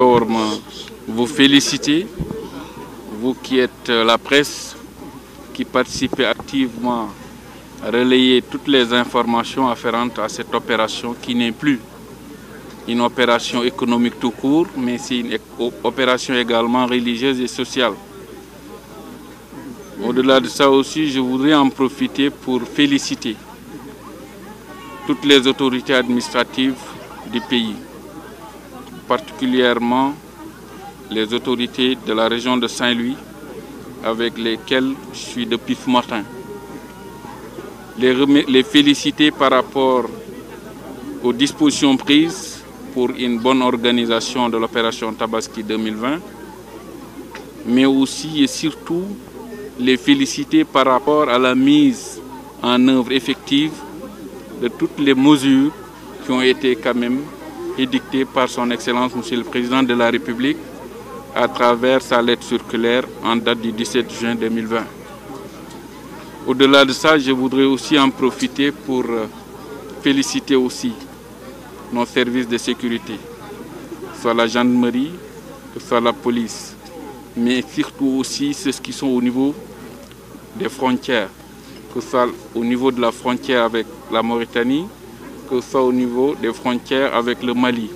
Vous féliciter, vous qui êtes la presse, qui participez activement à relayer toutes les informations afférentes à cette opération qui n'est plus une opération économique tout court, mais c'est une opération également religieuse et sociale. Au-delà de ça aussi, je voudrais en profiter pour féliciter toutes les autorités administratives du pays, particulièrement les autorités de la région de Saint-Louis, avec lesquelles je suis depuis ce matin. Les féliciter par rapport aux dispositions prises pour une bonne organisation de l'opération Tabaski 2020, mais aussi et surtout les féliciter par rapport à la mise en œuvre effective de toutes les mesures qui ont été quand même édictées par son Excellence Monsieur le Président de la République à travers sa lettre circulaire en date du 17 juin 2020. Au-delà de ça, je voudrais aussi en profiter pour féliciter aussi nos services de sécurité, que ce soit la gendarmerie, que ce soit la police, mais surtout aussi ceux qui sont au niveau des frontières, que ce soit au niveau de la frontière avec la Mauritanie, que ce soit au niveau des frontières avec le Mali.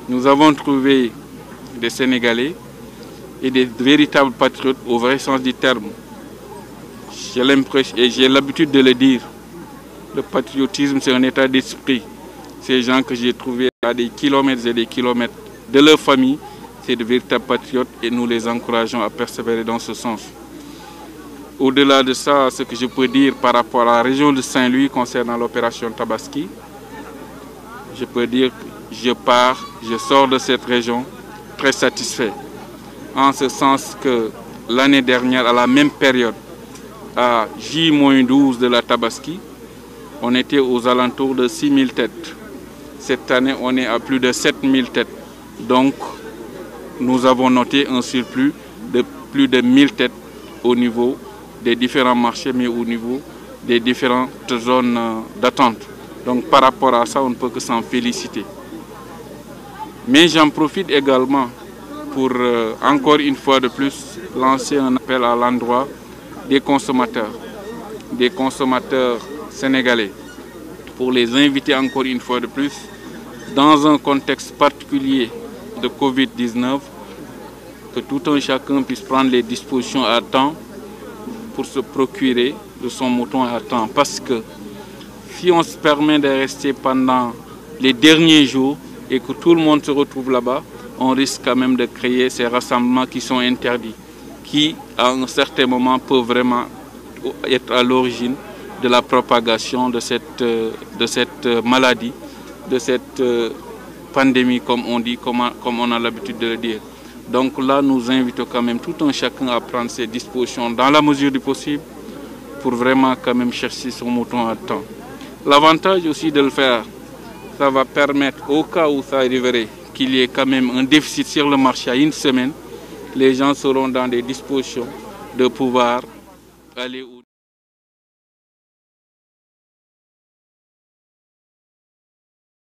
Nous avons trouvé des Sénégalais et des véritables patriotes au vrai sens du terme. J'ai l'impression, et j'ai l'habitude de le dire, le patriotisme c'est un état d'esprit. Ces gens que j'ai trouvés à des kilomètres et des kilomètres de leur famille, c'est de véritables patriotes et nous les encourageons à persévérer dans ce sens. Au-delà de ça, ce que je peux dire par rapport à la région de Saint-Louis concernant l'opération Tabaski, je peux dire que je sors de cette région très satisfait. En ce sens que l'année dernière, à la même période, à J-12 de la Tabaski, on était aux alentours de 6 000 têtes. Cette année, on est à plus de 7 000 têtes. Donc, nous avons noté un surplus de plus de 1 000 têtes au niveau des différents marchés, mais au niveau des différentes zones d'attente. Donc, par rapport à ça, on ne peut que s'en féliciter. Mais j'en profite également pour, encore une fois de plus, lancer un appel à l'endroit des consommateurs sénégalais, pour les inviter encore une fois de plus, dans un contexte particulier de Covid-19, que tout un chacun puisse prendre les dispositions à temps pour se procurer de son mouton à temps. Parce que si on se permet de rester pendant les derniers jours et que tout le monde se retrouve là-bas, on risque quand même de créer ces rassemblements qui sont interdits, qui à un certain moment peuvent vraiment être à l'origine de la propagation de cette maladie, de cette pandémie, comme on dit, comme on a l'habitude de le dire. Donc là, nous invitons quand même tout un chacun à prendre ses dispositions dans la mesure du possible pour vraiment quand même chercher son mouton à temps. L'avantage aussi de le faire, ça va permettre, au cas où ça arriverait, qu'il y ait quand même un déficit sur le marché à une semaine, les gens seront dans des dispositions de pouvoir aller